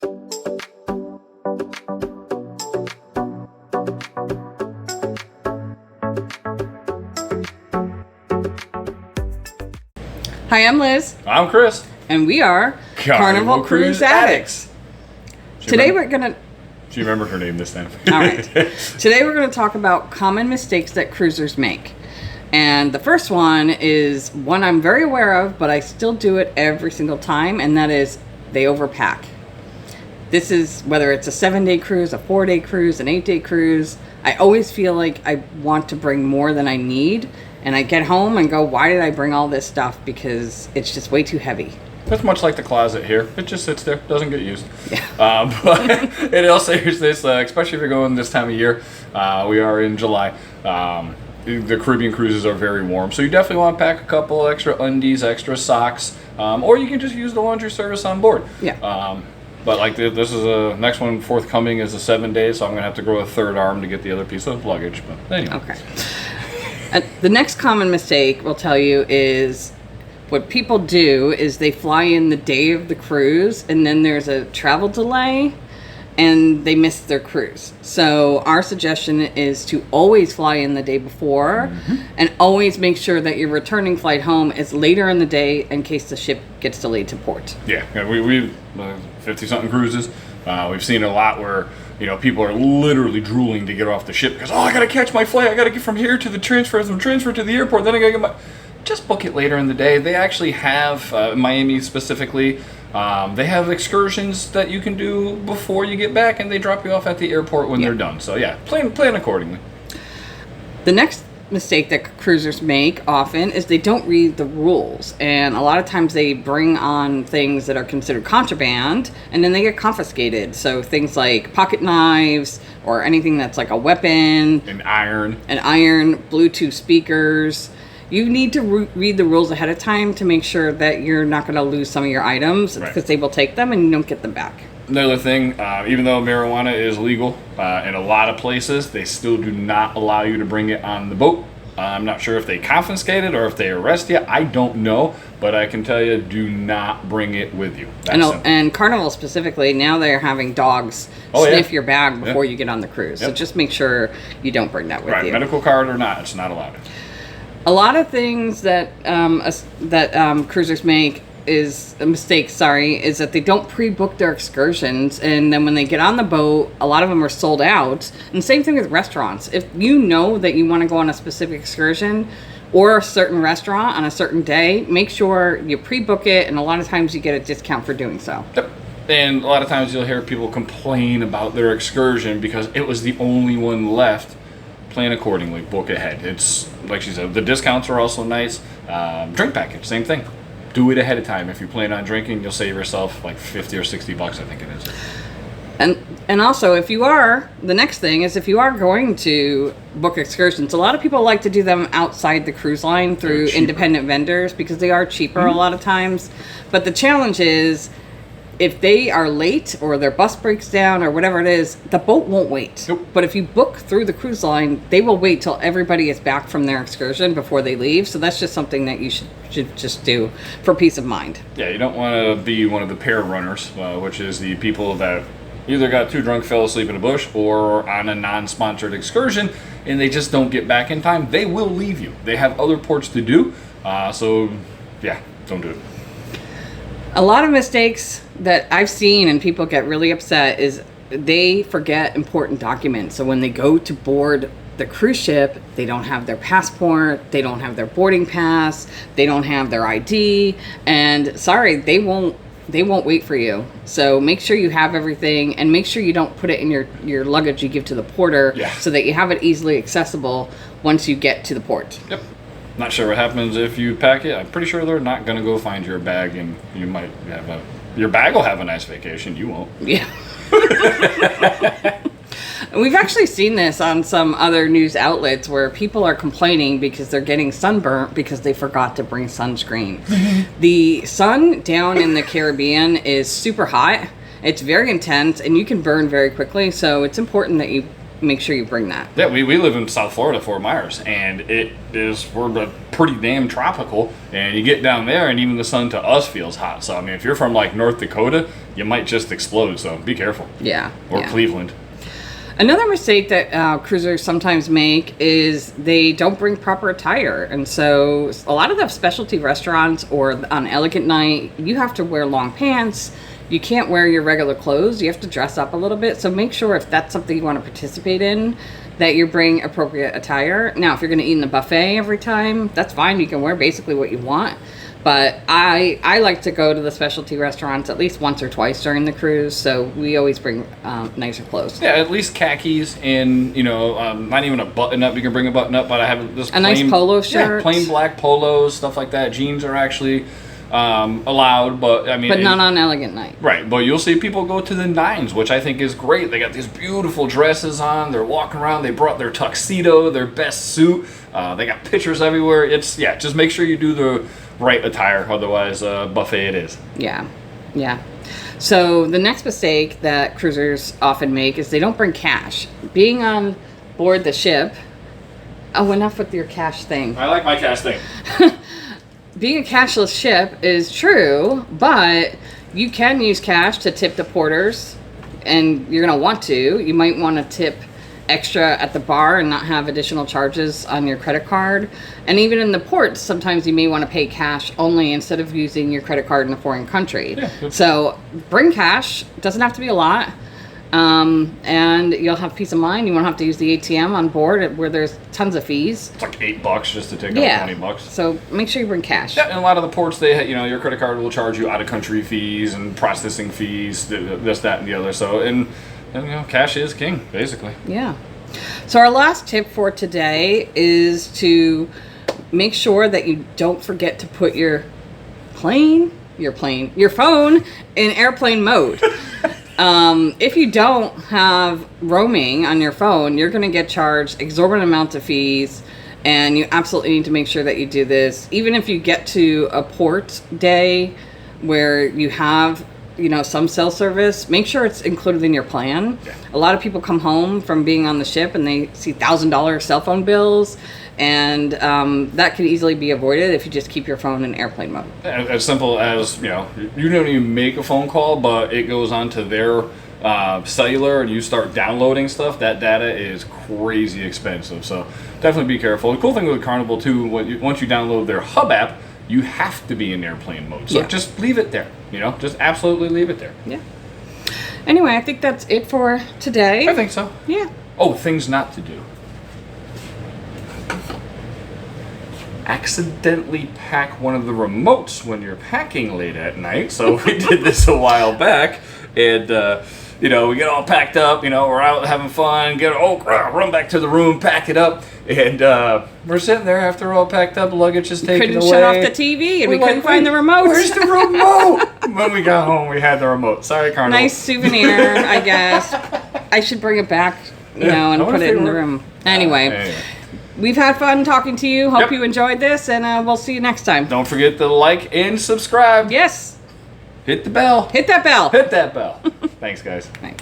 Hi, I'm Liz. I'm Chris. And we are Carnival Cruise Addicts. Today we're going to... She remembered her name this time. All right. Today we're going to talk about common mistakes that cruisers make. And the first one is one I'm very aware of, but I still do it every single time, and that is they overpack. This is whether it's a 7-day cruise, a 4-day cruise, an 8-day cruise. I always feel like I want to bring more than I need. And I get home and go, why did I bring all this stuff? Because it's just way too heavy. That's much like the closet here. It just sits there, doesn't get used. Yeah. But in all seriousness, especially if you're going this time of year, we are in July. The Caribbean cruises are very warm, so you definitely want to pack a couple extra undies, extra socks, or you can just use the laundry service on board. Yeah. But like this is a next one forthcoming is a 7 day, so I'm gonna have to grow a third arm to get the other piece of luggage. But anyway. Okay. The next common mistake we'll tell you is what people do is they fly in the day of the cruise and then there's a travel delay and they miss their cruise. So our suggestion is to always fly in the day before and always make sure that your returning flight home is later in the day in case the ship gets delayed to port. Yeah, we've 50-something cruises. We've seen a lot where people are literally drooling to get off the ship because, I got to catch my flight. I got to get from here to the transfer, from transfer to the airport. Then I got to get my... Just book it later in the day. They actually have, Miami specifically, they have excursions that you can do before you get back, and they drop you off at the airport when they're done. So, yeah, plan accordingly. The next mistake that cruisers make often is they don't read the rules, and a lot of times they bring on things that are considered contraband and then they get confiscated. So things like pocket knives or anything that's like a weapon, an iron, Bluetooth speakers. You need to read the rules ahead of time to make sure that you're not going to lose some of your items because they will take them and you don't get them back. Another thing, even though marijuana is legal in a lot of places, they still do not allow you to bring it on the boat. I'm not sure if they confiscate it or if they arrest you. I don't know, but I can tell you, do not bring it with you. And Carnival specifically, now they're having dogs sniff your bag before you get on the cruise. So just make sure you don't bring that with you. Medical card or not, it's not allowed. A lot of things that cruisers make is that they don't pre-book their excursions, and then when they get on the boat, a lot of them are sold out. And same thing with restaurants. If you know that you want to go on a specific excursion or a certain restaurant on a certain day, make sure you pre-book it, and a lot of times you get a discount for doing so. Yep. And a lot of times you'll hear people complain about their excursion because it was the only one left. Plan accordingly, book ahead. It's like she said, the discounts are also nice. Drink package, same thing. Do it ahead of time. If you plan on drinking, you'll save yourself like $50 or $60, I think it is. And also, if you are going to book excursions, a lot of people like to do them outside the cruise line through independent vendors because they are cheaper a lot of times. But the challenge is, if they are late or their bus breaks down or whatever it is, the boat won't wait. Nope. But if you book through the cruise line, they will wait till everybody is back from their excursion before they leave. So that's just something that you should just do for peace of mind. Yeah, you don't want to be one of the pair runners, which is the people that either got too drunk, fell asleep in a bush, or on a non-sponsored excursion, and they just don't get back in time. They will leave you. They have other ports to do. So, yeah, don't do it. A lot of mistakes that I've seen and people get really upset is they forget important documents. So when they go to board the cruise ship, they don't have their passport, they don't have their boarding pass, they don't have their ID, and sorry, they won't wait for you. So make sure you have everything, and make sure you don't put it in your luggage you give to the porter so that you have it easily accessible once you get to the port. Yep. Not sure what happens if you pack it. I'm pretty sure they're not going to go find your bag, and you might have your bag will have a nice vacation. You won't. Yeah. We've actually seen this on some other news outlets where people are complaining because they're getting sunburnt because they forgot to bring sunscreen. The sun down in the Caribbean is super hot. It's very intense, and you can burn very quickly. So it's important that you make sure you bring that. Yeah, we live in South Florida, Fort Myers, and we're pretty damn tropical. And you get down there, and even the sun to us feels hot. So I mean, if you're from like North Dakota, you might just explode. So be careful. Yeah. Or yeah. Cleveland. Another mistake that cruisers sometimes make is they don't bring proper attire. And so a lot of the specialty restaurants or on Elegant Night, you have to wear long pants. You can't wear your regular clothes. You have to dress up a little bit. So make sure if that's something you want to participate in, that you bring appropriate attire. Now, if you're going to eat in the buffet every time, that's fine. You can wear basically what you want. But I like to go to the specialty restaurants at least once or twice during the cruise, so we always bring nicer clothes. Yeah, at least khakis and, not even a button-up. You can bring a button-up, but I have this nice polo shirt. Yeah, plain black polos, stuff like that. Jeans are actually allowed, but I mean... But not on Elegant Night. Right, but you'll see people go to the nines, which I think is great. They got these beautiful dresses on. They're walking around. They brought their tuxedo, their best suit. They got pictures everywhere. Just make sure you do the right attire, otherwise buffet it is. Yeah. So the next mistake that cruisers often make is they don't bring cash. Being on board the ship... Oh, enough with your cash thing. I like my cash thing. Being a cashless ship is true, but you can use cash to tip the porters, and you're going to want to. You might want to tip extra at the bar and not have additional charges on your credit card. And even in the ports, sometimes you may want to pay cash only instead of using your credit card in a foreign country. Yeah. So bring cash. It doesn't have to be a lot. And you'll have peace of mind. You won't have to use the ATM on board where there's tons of fees. It's like $8 just to take out $20. So make sure you bring cash. Yeah, and a lot of the ports, your credit card will charge you out-of-country fees and processing fees, this, that, and the other. So, and cash is king, basically. Yeah. So our last tip for today is to make sure that you don't forget to put your phone in airplane mode. If you don't have roaming on your phone, you're going to get charged exorbitant amounts of fees, and you absolutely need to make sure that you do this. Even if you get to a port day where you have, some cell service, make sure it's included in your plan. Yeah. A lot of people come home from being on the ship and they see $1,000 cell phone bills, and that can easily be avoided if you just keep your phone in airplane mode. As simple as, you don't even make a phone call, but it goes onto their cellular and you start downloading stuff. That data is crazy expensive, so definitely be careful. The cool thing with Carnival, too, once you download their hub app, you have to be in airplane mode. So just leave it there, just absolutely leave it there. Yeah. Anyway, I think that's it for today. I think so. Yeah. Oh, things not to do. Accidentally pack one of the remotes when you're packing late at night. So we did this a while back, and we get all packed up. We're out having fun. Run back to the room, pack it up, and we're sitting there after we're all packed up. Luggage is taken away. Couldn't shut off the TV, and we couldn't find the remote. Where's the remote? When we got home, we had the remote. Sorry, Carnival. Nice souvenir, I guess. I should bring it back, and put it in the room. Anyway. We've had fun talking to you. Hope you enjoyed this, and we'll see you next time. Don't forget to like and subscribe. Yes. Hit the bell. Hit that bell. Hit that bell. Thanks, guys. Thanks.